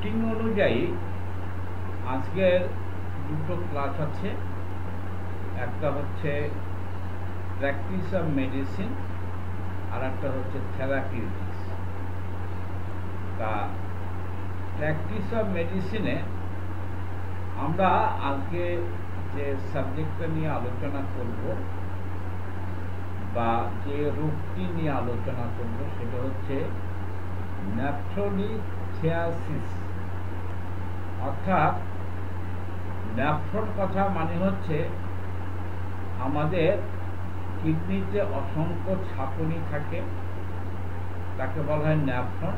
Routine অনুযায়ী আজকের দুটো ক্লাস আছে। একটা হচ্ছে প্র্যাকটিস অফ মেডিসিন আর একটা হচ্ছে থেরাপিউটিক্স। তা প্র্যাকটিস অফ মেডিসিনে আমরা আজকে যে সাবজেক্টটা নিয়ে আলোচনা করব বা যে রোগটি নিয়ে আলোচনা করব সেটা হচ্ছে নেফ্রোলিথিয়াসিস। অর্থাৎ নেফ্রন কথা মানে হচ্ছে আমাদের কিডনিতে অসংখ্য ছাঁকুনি থাকে, তাকে বলা হয় নেফ্রন।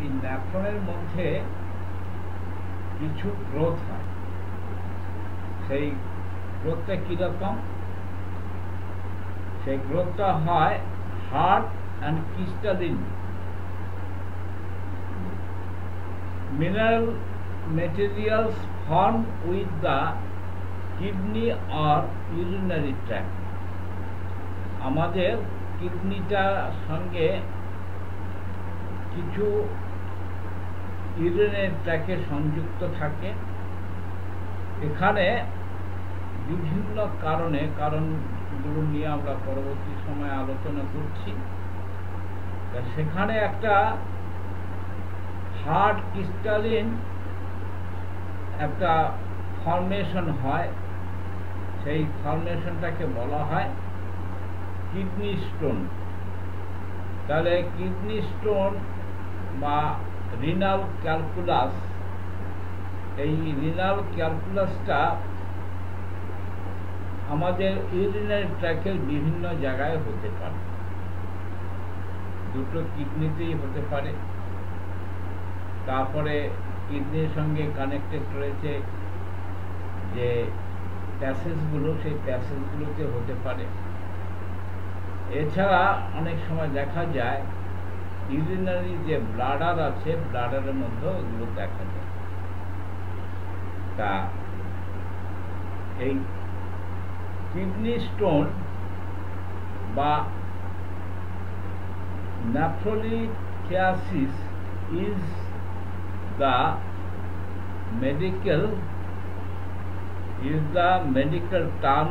এই নেফ্রনের মধ্যে কিছু গ্রোথ হয়। সেই গ্রোথটা কীরকম? সেই গ্রোথটা হয় hard and crystalline mineral materials formed with the kidney or urinary tract. আমাদের কিডনিটার সঙ্গে কিছু ইউরিনারি ট্র্যাকে সংযুক্ত থাকে। এখানে বিভিন্ন কারণগুলো নিয়ে আমরা পরবর্তী সময়ে আলোচনা করছি। সেখানে একটা হার্ড ক্রিস্টালিন একটা ফর্মেশন হয়, সেই ফর্মেশনটাকে বলা হয় কিডনি স্টোন। তাহলে কিডনি স্টোন বা রিনাল ক্যালকুলাস, এই রিনাল ক্যালকুলাসটা আমাদের ইউরিনারি ট্র্যাকের বিভিন্ন জায়গায় হতে পারে। দুটো কিডনিতেই হতে পারে। তারপরে কিডনির সঙ্গে কানেক্টেড রয়েছে যে প্যাসেজগুলো, সেই প্যাসেজগুলোতে হতে পারে। এছাড়া অনেক সময় দেখা যায় ইউরিনারি যে ব্লাডার আছে, ব্লাডারের মধ্যেও এগুলো দেখা যায়। তা এই কিডনি স্টোন বা nephrolithiasis is the medical term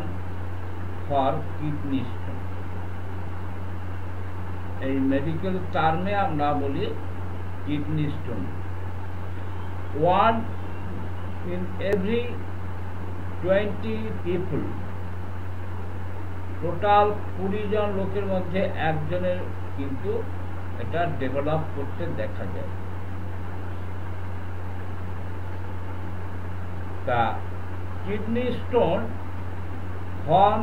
for kidney stone. এই মেডিকেল টার্মে আমরা বলি kidney stone. 1 in every 20 people, total 20 জন লোকের মধ্যে একজনের কিন্তু এটা ডেভেলপ করতে দেখা যায়। তা kidney stone form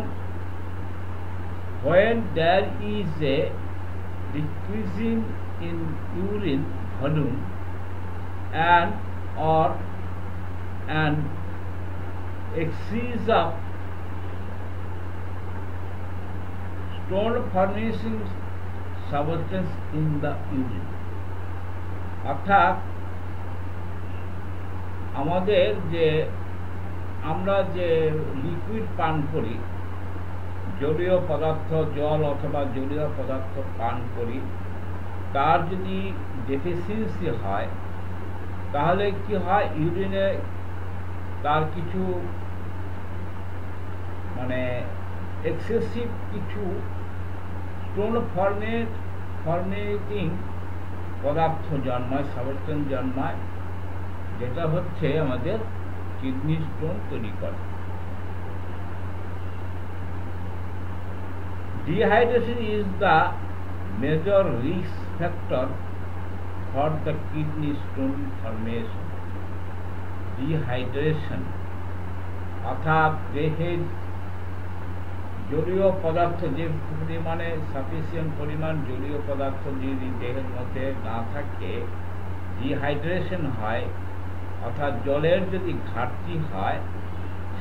when there is a decreasing in urine volume or an excess of stone forming substance in the urine. অর্থাৎ আমাদের আমরা যে লিকুইড পান করি, জলীয় পদার্থ, জল অথবা জলীয় পদার্থ পান করি, তার যদি ডেফিসিয়েন্সি হয় তাহলে কি হয়, ইউরিনে তার কিছু এক্সেসিভ কিছু স্টোন ফর্মেটিং পদার্থ জন্মায়, সাবস্টেন্স জন্মায়, যেটা হচ্ছে আমাদের কিডনি স্টোন তৈরি করে। Dehydration is the major risk factor for the kidney stone formation. Dehydration অর্থাৎ দেহের জলীয় পদার্থ যে পরিমাণে সাফিসিয়েন্ট পরিমাণ জলীয় পদার্থ যদি দেহের মধ্যে না থাকে, ডিহাইড্রেশন হয়, অর্থাৎ জলের যদি ঘাটতি হয়,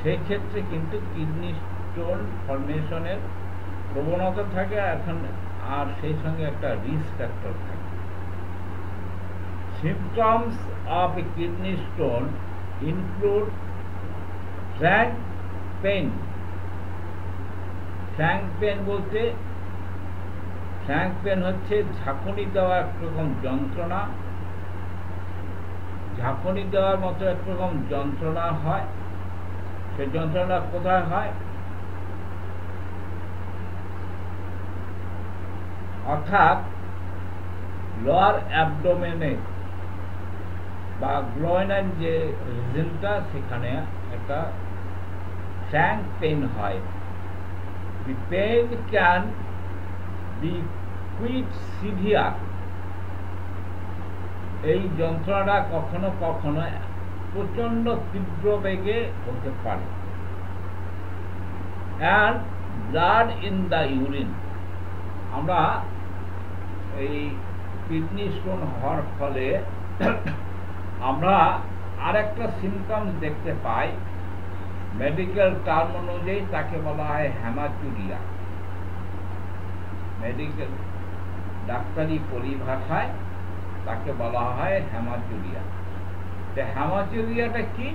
সেক্ষেত্রে কিন্তু কিডনি স্টোন ফর্মেশনের প্রবণতা থাকে আর সেই সঙ্গে একটা রিস্ক ফ্যাক্টর থাকে। Symptoms of a kidney stone include flank pain. Flank pain বলতে ফ্র্যাঙ্ক পেন হচ্ছে ঝাঁকুনি দেওয়া একরকম যন্ত্রণা, ঝাঁকুনি দেওয়ার মতো একরকম যন্ত্রণা হয়। সে যন্ত্রণা কোথায় হয়? অর্থাৎ লোয়ার অ্যাবডোমেনে বা গ্লোয়েনাল যে রিজনটা, সেখানে একটা frank pain হয়। The pain can be quite severe। এই যন্ত্রণা কখনো কখনো প্রচন্ড তীব্র বেগে হতে পারে। and blood in the urine। আমরা এই কিডনি স্টোন হওয়ার ফলে আমরা আরেকটা সিমটমস দেখতে পাই। মেডিকেল টার্ম অনুযায়ী তাকে বলা হয় হ্যামাচুরিয়া। মেডিকেল ডাক্তারি পরিভাষায় তাকে বলা হয় হ্যামাচুরিয়া। হ্যামাচুরিয়াটা কি?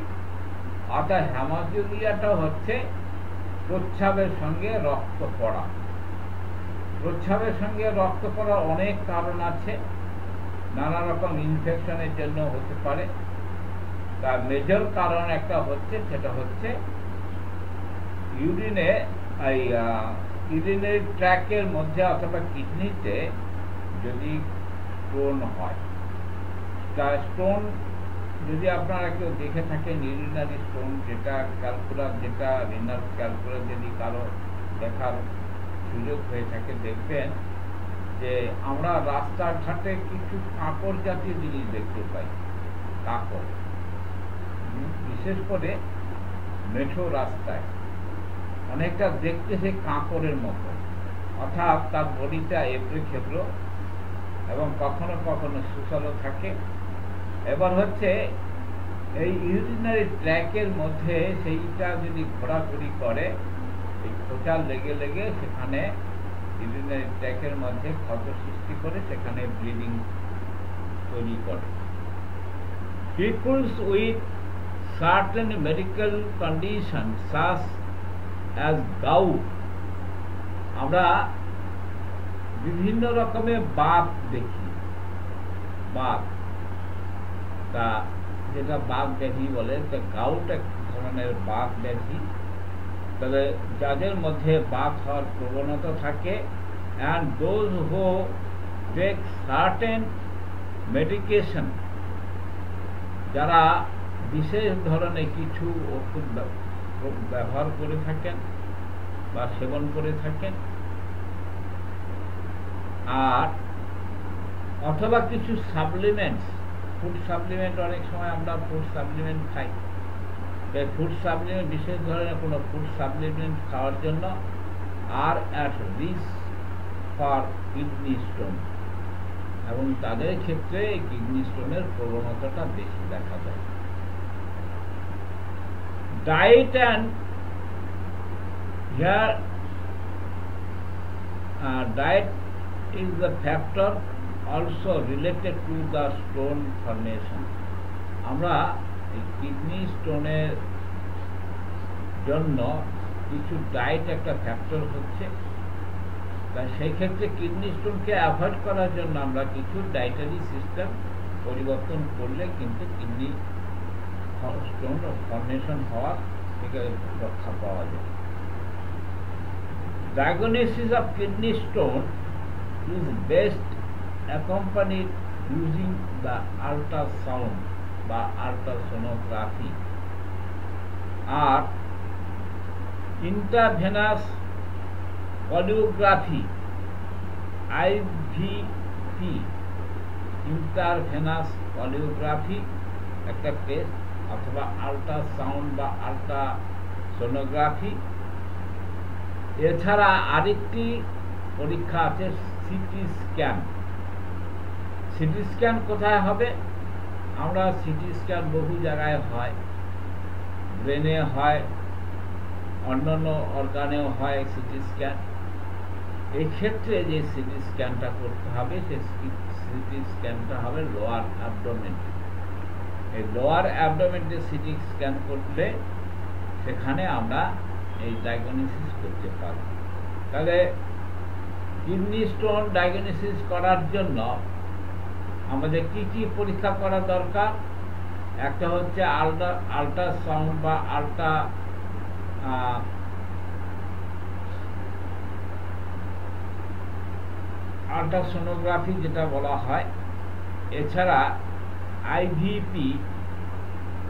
অর্থাৎ হ্যামাচুরিয়াটা হচ্ছে প্রস্রাবের সঙ্গে রক্ত পড়া। প্রস্রাবের সঙ্গে রক্ত পড়ার অনেক কারণ আছে, নানা রকম ইনফেকশনের জন্য হতে পারে। তার মেজর কারণ একটা হচ্ছে, সেটা হচ্ছে ইউরিনারি ট্র্যাকের মধ্যে অথবা কিডনিতে যদি স্টোন হয়। স্টোন যদি আপনারা কেউ দেখে থাকেন, ইউরিনারি স্টোন যেটা ক্যালকুলার, যেটা রিনাল ক্যালকুলার যদি কারো দেখার সুযোগ হয়ে থাকে, দেখবেন যে আমরা রাস্তাঘাটে কিছু কাঁকড় জাতীয় জিনিস দেখতে পাই। কাঁকড়, বিশেষ করে মেঠো রাস্তায় অনেকটা দেখতে সে কাঁকড়ের মতো, অর্থাৎ তার বডিটা এবড়ে খেবড়ো এবং কখনো কখনো সুসালো থাকে। এবার হচ্ছে এই ইউরিনারি ট্র্যাকের মধ্যে সেইটা যদি ঘোরাঘুরি করে, এই খোঁচা লেগে লেগে সেখানে ইউরিনারি ট্র্যাকের মধ্যে ক্ষত সৃষ্টি করে, সেখানে ব্লিডিং তৈরি করে। Peoples with certain medical conditions such as gout, আমরা বিভিন্ন রকমের বাত দেখি। বাত, তা যেটা বাত ব্যাধি বলে, তা গাউট এক ধরনের বাত ব্যাধি। তবে যাদের মধ্যে বাত হওয়ার প্রবণতা থাকে, and those who take certain medication, যারা বিশেষ ধরনের কিছু ওষুধ ব্যবহার করে থাকেন বা সেবন করে থাকেন, আর অথবা কিছু সাপ্লিমেন্টস, ফুড সাপ্লিমেন্ট, অনেক সময় আমরা ফুড সাপ্লিমেন্ট খাই। তাই ফুড সাপ্লিমেন্ট, বিশেষ ধরনের কোনো ফুড সাপ্লিমেন্ট খাওয়ার জন্য are at risk for kidney stone, এবং তাদের ক্ষেত্রে কিডনি স্টোনের প্রবণতাটা বেশি দেখা যায়। Diet and here diet is the factor also related to the stone formation। আমরা এই কিডনি স্টোনের জন্য কিছু ডায়েট একটা ফ্যাক্টর হচ্ছে। তাই সেই ক্ষেত্রে কিডনি স্টোনকে অ্যাভয়েড করার জন্য আমরা কিছু ডায়েটারি সিস্টেম পরিবর্তন করলে কিন্তু কিডনি স্টোন ফর্মেশন হওয়ার থেকে রক্ষা পাওয়া যায়। Diagnosis of kidney stone is best accompanied using the ultrasound বা ultrasonography আর intravenous coagulography IVP, intravenous coagulography একটা টেস্ট, অথবা আল্ট্রাসাউন্ড বা আল্ট্রাসোনোগ্রাফি। এছাড়া আরেকটি পরীক্ষা আছে সিটি স্ক্যান। সিটি স্ক্যান কোথায় হবে? আমরা সিটি স্ক্যান বহু জায়গায় হয়, ব্রেনে হয়, অন্যান্য অর্গানেও হয় সিটি স্ক্যান। এই ক্ষেত্রে যে সিটি স্ক্যানটা করতে হবে, সেই সিটি স্ক্যানটা হবে লোয়ার অ্যাবডোমেন। এই লোয়ার অ্যাবডোমেনে সিটি স্ক্যান করলে সেখানে আমরা এই ডায়াগনোসিস করতে পারি। তাহলে কিডনি স্টোন ডায়াগনোসিস করার জন্য আমাদের কি কি পরীক্ষা করা দরকার? একটা হচ্ছে আল্ট্রাসাউন্ড বা আল্ট্রাসোনোগ্রাফি যেটা বলা হয়। এছাড়া আইভিপি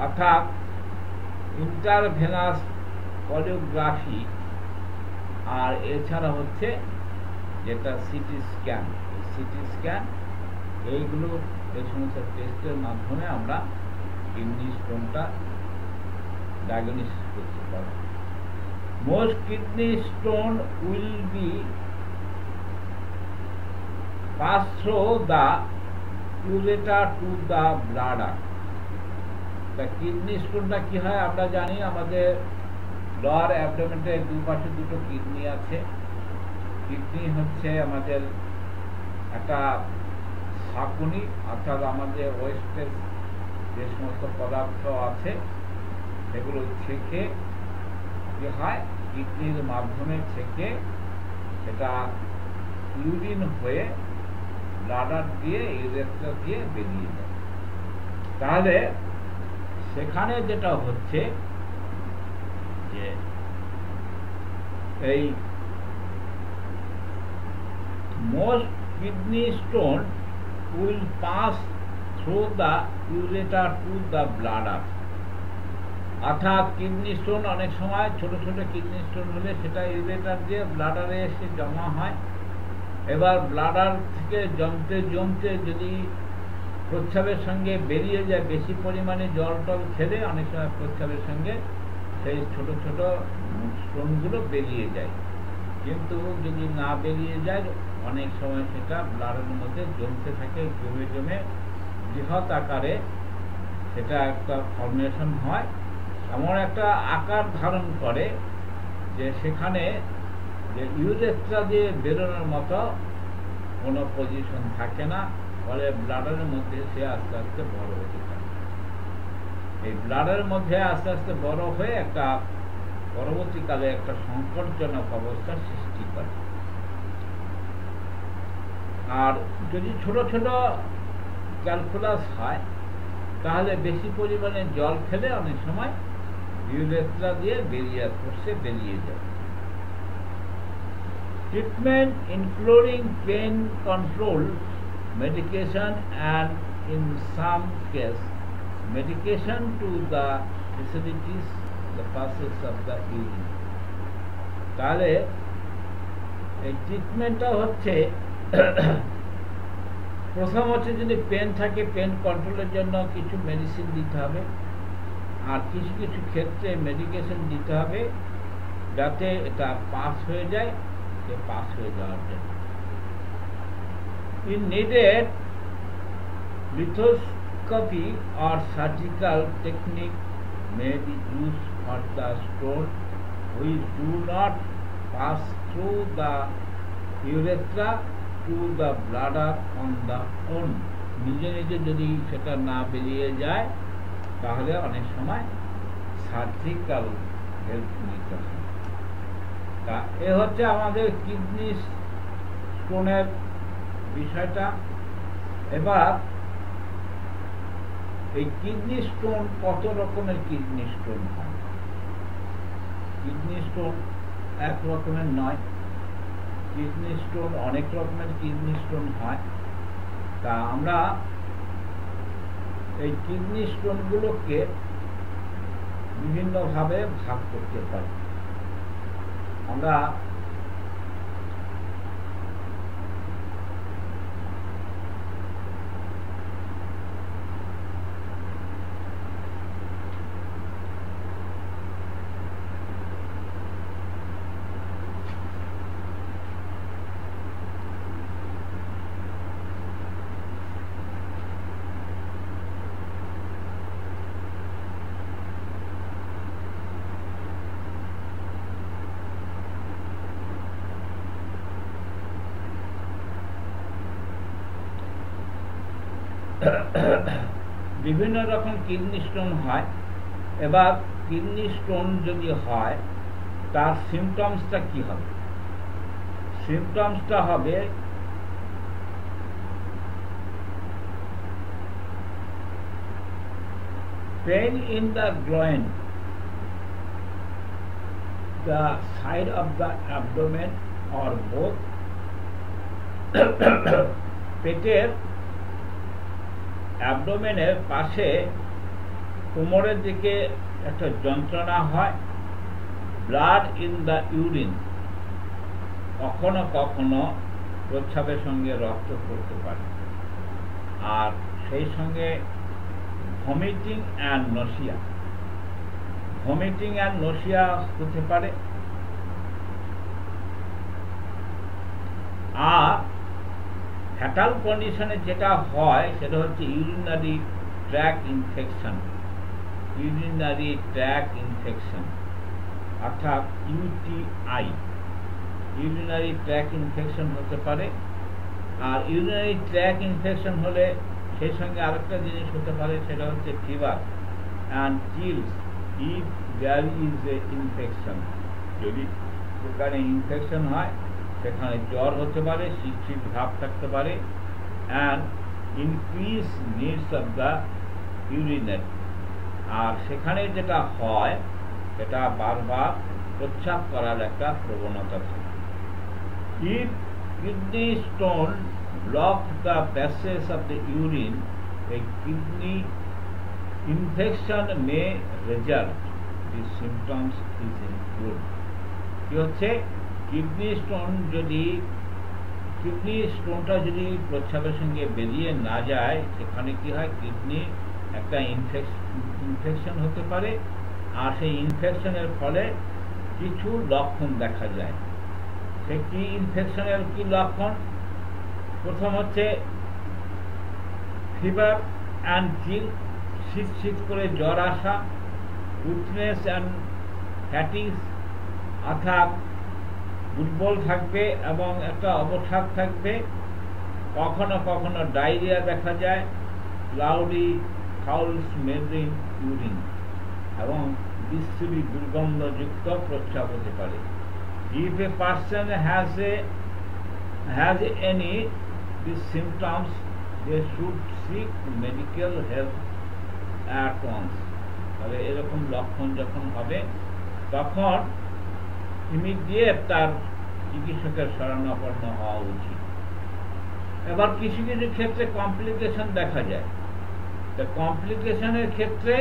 অর্থাৎ ইন্টারভেনাস কোরিওগ্রাফি, আর এছাড়া হচ্ছে যেটা সিটি স্ক্যান। এইগুলো এই সমস্ত টেস্টের মাধ্যমে আমরা কিডনি স্টোনটা ডায়াগনোসিস করতে পারব। Most kidney stone will be pass through the ureter to the bladder. তা কিডনি স্টোনটা কি হয় আমরা জানি, আমাদের লোয়ার অ্যাবডোমেনের দুপাশে দুটো কিডনি আছে। কিডনি হচ্ছে আমাদের একটা শাকুনি, অর্থাৎ আমাদের ওয়েস্টের যে সমস্ত পদার্থ আছে সেগুলো ছেঁকে কি হয়, কিডনির মাধ্যমে ছেঁকে সেটা ইউরিন হয়ে ব্লাডার দিয়ে ইউরেথ্রা দিয়ে বেরিয়ে যায়। তাহলে সেখানে যেটা হচ্ছে যে এই most kidney stone will pass through the ureter to the bladder. অর্থাৎ কিডনি স্টোন অনেক সময় ছোট ছোট কিডনি স্টোন হলে সেটা ইউরেটার দিয়ে ব্লাডারে এসে জমা হয়। এবার ব্লাডার থেকে জমতে যদি প্রস্রাবের সঙ্গে বেরিয়ে যায়, বেশি পরিমাণে জল টল খেলে অনেক সময় প্রস্রাবের সঙ্গে সেই ছোট ছোট স্টোনগুলো বেরিয়ে যায়। কিন্তু যদি না বেরিয়ে যায় অনেক সময় সেটা ব্লাডের মধ্যে জমতে থাকে, জমে বৃহৎ আকারে সেটা একটা ফর্মেশন হয়, এমন একটা আকার ধারণ করে যে সেখানে যে ইউরেথ্রা দিয়ে বেরোনোর মতো কোনো পজিশন থাকে না, ফলে ব্লাডারের মধ্যে সে আস্তে আস্তে বড় হতে থাকে। এই ব্লাডের মধ্যে আস্তে আস্তে বড় হয়ে একটা পরবর্তীকালে একটা সংকটজনক অবস্থার সৃষ্টি করে। আর যদি ছোট ছোট ক্যালকুলাস হয় তাহলে বেশি পরিমাণে জল খেলে অনেক সময় ইউরেথ্রা দিয়ে বেরিয়ে যায়। Treatment including pain control, medication, and in some case medication to the facilities the process of the urine. তাহলে এই ট্রিটমেন্টটা হচ্ছে প্রথম হচ্ছে যদি পেন থাকে পেন কন্ট্রোলের জন্য কিছু মেডিসিন দিতে হবে, আর কিছু কিছু ক্ষেত্রে মেডিকেশন দিতে হবে যাতে এটা পাস হয়ে যায়, পাস হয়ে যাওয়ার জন্য। In needed lithoscopy or surgical technique may be used for the stone which do not pass through the urethra to the bladder on the own. নিজে নিজে যদি সেটা না বেরিয়ে যায় তাহলে অনেক সময় সার্জিক্যাল হেল্প নিতে হয়। তা এ হচ্ছে আমাদের কিডনি স্টোনের বিষয়টা। এবার এই কিডনি স্টোন কত রকমের কিডনি স্টোন হয়? কিডনি স্টোন এক রকমের নয়, কিডনি স্টোন অনেক রকমের কিডনি স্টোন হয়। তা আমরা এই কিডনি স্টোনগুলোকে বিভিন্নভাবে ভাগ করতে পারি। আমরা বিভিন্ন রকম কিডনি স্টোন হয়। এবার কিডনি স্টোন যদি হয় তার সিমটমসটা কি হবে? সিমটমসটা হবে Pain in the groin, the side of the abdomen or both. পেটের অ্যাবডোমেনের পাশে কোমরের দিকে একটা যন্ত্রণা হয়। ব্লাড ইন দ্য ইউরিন, কখনো কখনো প্রস্রাবের সঙ্গে রক্ত পড়তে পারে। আর সেই সঙ্গে vomiting and nausea, vomiting and nausea হতে পারে। আর ফ্যাটাল কন্ডিশনে যেটা হয় সেটা হচ্ছে urinary track infection, urinary track infection অর্থাৎ ইউটিআই, ইউরিনারি ট্র্যাক ইনফেকশন হতে পারে। আর ইউরিনারি ট্র্যাক ইনফেকশন হলে সেই সঙ্গে আরেকটা জিনিস হতে পারে, সেটা হচ্ছে fever and chills if there is a infection. যদি সেখানে ইনফেকশন হয় সেখানে জ্বর হতে পারে, শীত ভাব থাকতে পারে। And increase needs of the urinate, আর সেখানে যেটা হয় সেটা বারবার প্রস্রাব করার একটা প্রবণতা থাকে। If kidney stone block the passage of the urine, A kidney infection May result, the symptoms is include. কি হচ্ছে, কিডনি স্টোনটা যদি প্রস্রাবের সঙ্গে বেরিয়ে না যায়, সেখানে কি হয়, কিডনি একটা ইনফেকশন হতে পারে। আর সেই ইনফেকশনের ফলে কিছু লক্ষণ দেখা যায়। সে কি ইনফেকশনের কি লক্ষণ? প্রথম হচ্ছে ফিভার অ্যান্ড চিল, শীত শীত করে জ্বর আসা। উইকনেস অ্যান্ড ফ্যাটিগ, অর্থাৎ দুর্বল থাকবে এবং একটা অবসাদ থাকবে। কখনো কখনো ডায়রিয়া দেখা যায়। ক্লাউডি ফাউল স্মেলিং ইউরিন, এবং বিশ্রী দুর্গন্ধযুক্ত প্রস্রাব হতে পারে। If a person has any this symptoms, they should seek medical help at once. তাহলে এরকম লক্ষণ যখন হবে তখন ইমিডিয়েট তার চিকিৎসকের শরণাপন্ন হওয়া উচিত। এবার কিছু কিছু ক্ষেত্রে কমপ্লিকেশন দেখা যায়। তো কমপ্লিকেশনের ক্ষেত্রে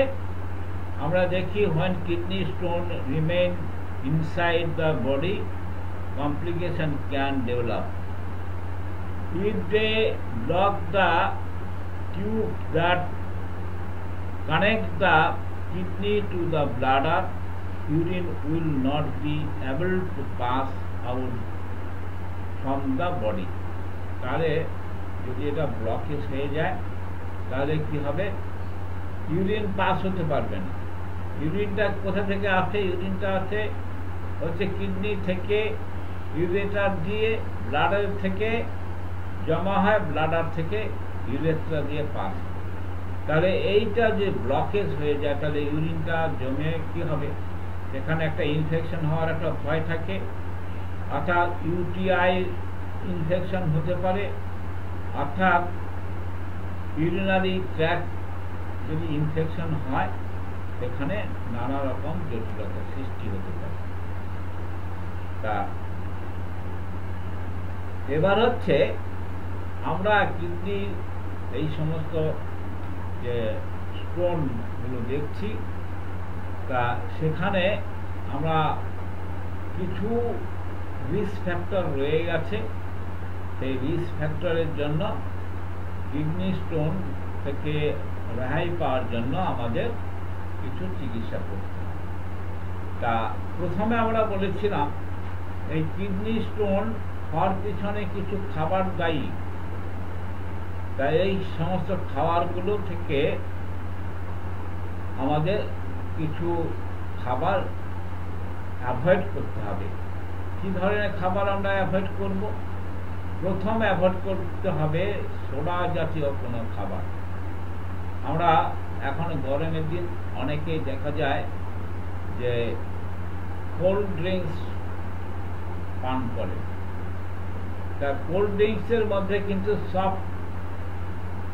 আমরা দেখি, when kidney stone remain inside the body, complication can develop. If they block the tube that connects the kidney to the bladder, urine will not be able to pass out from the body. তাহলে যদি এটা blockage হয়ে যায় তাহলে কি হবে, urine pass হতে পারবে না। ইউরিনটা কোথা থেকে আসে? ইউরিনটা আসে হচ্ছে কিডনি থেকে, ইউরেটার দিয়ে ব্লাডার থেকে জমা হয়, ব্লাডার থেকে ইউরেট্রা দিয়ে পাস। তাহলে এইটা যে ব্লকেজ হয়ে যায়, তাহলে ইউরিনটা জমে কি হবে, সেখানে একটা ইনফেকশন হওয়ার একটা ভয় থাকে। অর্থাৎ ইউটিআই ইনফেকশন হতে পারে, অর্থাৎ ইউরিনারি ট্র্যাক্ট যদি ইনফেকশন হয় সেখানে নানা রকম জটিলতা সৃষ্টি হতে পারে। তা এবার হচ্ছে আমরা কিডনি এই সমস্ত যে স্টোনগুলো দেখছি, তা সেখানে আমরা কিছু রিস্ক ফ্যাক্টর রয়ে গেছে। সেই রিস্ক ফ্যাক্টরের জন্য কিডনি স্টোন থেকে রেহাই পাওয়ার জন্য আমাদের কিছু চিকিৎসা করতে হবে। তা প্রথমে আমরা বলেছিলাম এই কিডনি স্টোন হওয়ার পিছনে কিছু খাবার দায়ী। তাই এই সমস্ত খাবারগুলো থেকে আমাদের কিছু খাবার অ্যাভয়েড করতে হবে। কি ধরনের খাবার আমরা অ্যাভয়েড করব? প্রথম অ্যাভয়েড করতে হবে সোডা জাতীয় কোনো খাবার। আমরা এখন গরমের দিন অনেকেই দেখা যায় যে কোল্ড ড্রিঙ্কস পান করে। তা কোল্ড ড্রিঙ্কসের মধ্যে কিন্তু সব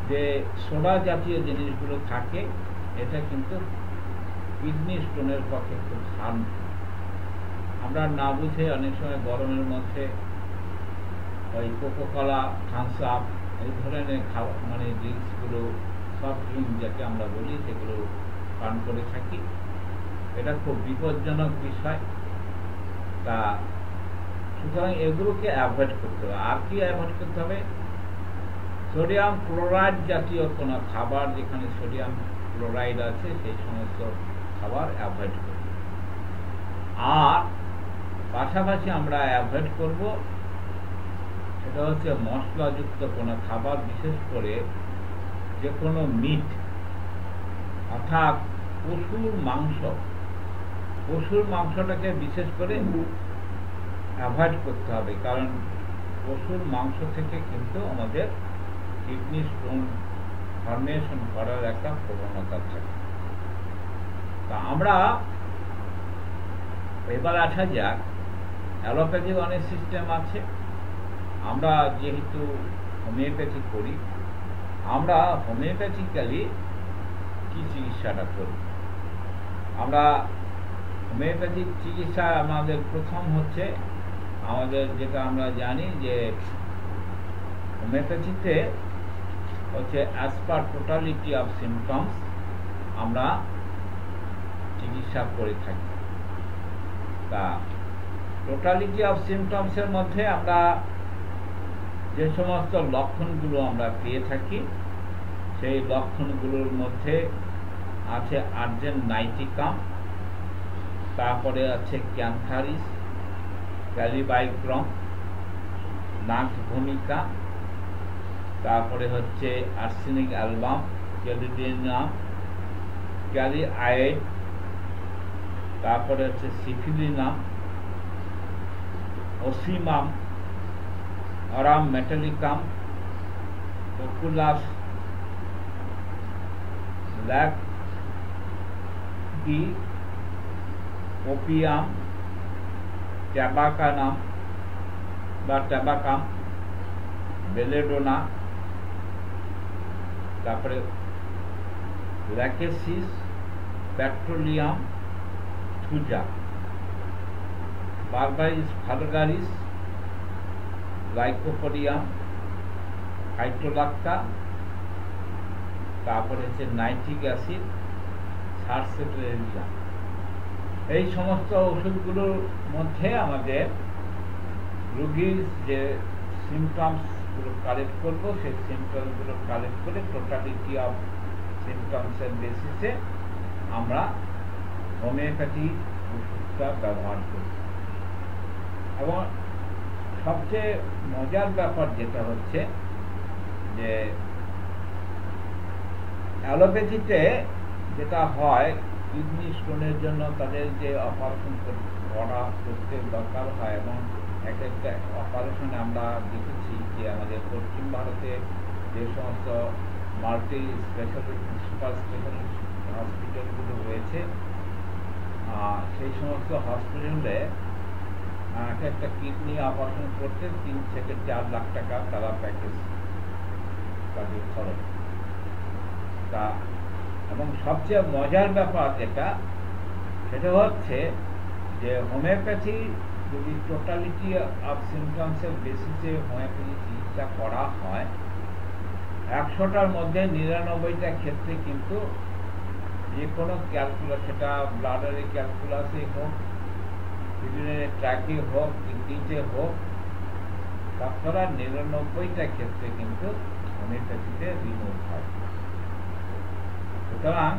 যে সোডা জাতীয় জিনিসগুলো থাকে এটা কিন্তু কিডনি স্টোনের পক্ষে খুব হার্মফুল। আমরা না বুঝে অনেক সময় গরমের মধ্যে ওই কোকোকলা, থামস আপ এই ধরনের খাবার মানে ড্রিঙ্কসগুলো, সফট ড্রিঙ্ক যাকে আমরা বলি, সেগুলো পান করে থাকি। এটা খুব বিপজ্জনক বিষয়। তা সুতরাং এগুলোকে অ্যাভয়েড করতে হবে। আর কি অ্যাভয়েড করতে হবে? সোডিয়াম ক্লোরাইড জাতীয় কোনো খাবার, যেখানে সোডিয়াম ক্লোরাইড আছে, সেই সমস্ত খাবার অ্যাভয়েড করব। আর পাশাপাশি আমরা অ্যাভয়েড করব সেটা হচ্ছে মশলাযুক্ত কোনো খাবার, বিশেষ করে যে কোনো মিট, অর্থাৎ পশুর মাংসটাকে বিশেষ করে অ্যাভয়েড করতে হবে। কারণ পশুর মাংস থেকে কিন্তু আমাদের কিডনি স্টোন ফর্মেশন করার একটা প্রবণতা থাকে। তা আমরা এবার আসা যাক, অ্যালোপ্যাথিক অনেক সিস্টেম আছে। আমরা যেহেতু হোমিওপ্যাথি করি, আমরা হোমিওপ্যাথিক্যালি কি চিকিৎসাটা করি? আমরা হোমিওপ্যাথিক চিকিৎসা আমাদের প্রথম হচ্ছে, আমাদের যেটা আমরা জানি যে হোমিওপ্যাথিতে হচ্ছে as per totality of symptoms আমরা চিকিৎসা করে থাকি। তা টোটালিটি অফ সিমটমসের মধ্যে আমরা যে সমস্ত লক্ষণগুলো আমরা পেয়ে থাকি, সেই লক্ষণগুলোর মধ্যে আছে আর্জেন্ট নাইটিকাম, তারপরে আছে ক্যান্থারিস, ক্যালিবাইক্রম, নাক ভূমিকা, তারপরে হচ্ছে আর্সেনিক অ্যালবাম, ক্যালিডিনাম, ক্যালিআয়েড, তারপরে হচ্ছে সিফিলিনাম, ওসিমাম, অরাম মেটালিকাম, ওকুলাস, ল্যাকডি, ওপিয়াম, ট্যাবাকানাম বা ট্যাবাকাম, বেলেডোনা, তারপরে lachesis, petroleum, thuja, berberis vulgaris, lycopodium, হাইড্রোলাক্টা, তারপরে হচ্ছে নাইট্রিক অ্যাসিড, সারসেটেরিয়া। এই সমস্ত ওষুধগুলোর মধ্যে আমাদের রোগীর যে সিমটমসগুলো কালেক্ট করবো, সেই সিমটমসগুলো কালেক্ট করে টোটালিটি অফ সিমটমসের বেসিসে আমরা হোমিওপ্যাথি ওষুধটা ব্যবহার করি। এবং সবচেয়ে মজার ব্যাপার যেটা হচ্ছে যে অ্যালোপ্যাথিতে যেটা হয়, কিডনি স্টোনের জন্য তাদের যে অপারেশন করতে দরকার হয়, এবং এক একটা অপারেশনে আমরা দেখেছি যে আমাদের পশ্চিম ভারতে যে সমস্ত মাল্টি স্পেশালিটি সুপার স্পেশালিটি হসপিটালগুলো রয়েছে, সেই সমস্ত হসপিটালে একটা কিডনি অপারেশন করতে 3 থেকে 4 লাখ টাকা তারা প্যাকেজ তাদের খরচ। তা এবং সবচেয়ে মজার ব্যাপার যেটা, সেটা হচ্ছে যে হোমিওপ্যাথি যদি টোটালিটি অফ সিমটমসের বেসিসে হোমিওপ্যাথি চিকিৎসা করা হয়, 100টার মধ্যে 99টা ক্ষেত্রে কিন্তু যে কোনো ক্যালকুলাস, সেটা ব্লাডারের ক্যালকুলাসে হোক, কিডনির ট্র্যাকে হোক, কিডনিতে হোক, শতকরা 99টা ক্ষেত্রে কিন্তু হোমিওপ্যাথিতে রিমুভ হয়। সুতরাং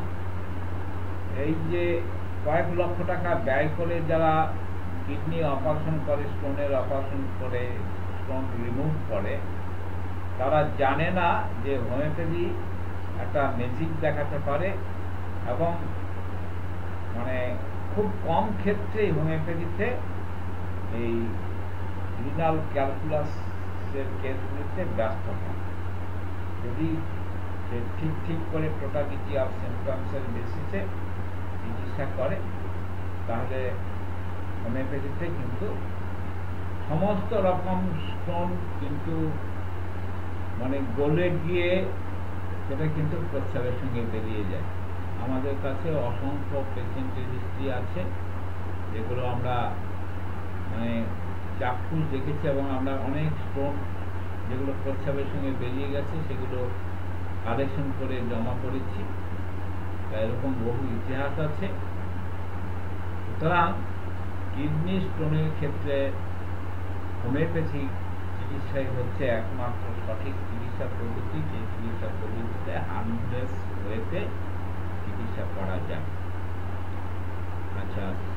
এই যে কয়েক লক্ষ টাকা ব্যয় করে যারা কিডনি অপারেশন করে, স্টোনের অপারেশন করে, স্টোন রিমুভ করে, তারা জানে না যে হোমিওপ্যাথি একটা ম্যাজিক দেখাতে পারে। এবং মানে খুব কম ক্ষেত্রেই হোমিওপ্যাথিতে এই রিনাল ক্যালকুলাসের কেসগুলিতে ব্যস্ত হয়। যদি সে ঠিক করে টোটালিটি অফ সিমটমসের বেসিসে চিকিৎসা করে, তাহলে হোমিওপ্যাথিতে কিন্তু সমস্ত রকম স্টোন কিন্তু মানে গলে গিয়ে সেটা কিন্তু প্রস্রাবের সঙ্গে বেরিয়ে যায়। আমাদের কাছে অসংখ্য পেশেন্টের হিস্ট্রি আছে, যেগুলো আমরা মানে চাক্ষুষ দেখেছি, এবং আমরা অনেক স্টোন যেগুলো প্রস্রাবের সঙ্গে বেরিয়ে গেছে সেগুলো কালেকশন করে জমা করেছি। তা এরকম বহু ইতিহাস আছে। সুতরাং কিডনি স্টোনের ক্ষেত্রে হোমিওপ্যাথি চিকিৎসাই হচ্ছে একমাত্র সঠিক চিকিৎসা পদ্ধতি। সেই চিকিৎসা পদ্ধতিতে 100 ওয়েতে চিকিৎসা করা যায়। আচ্ছা।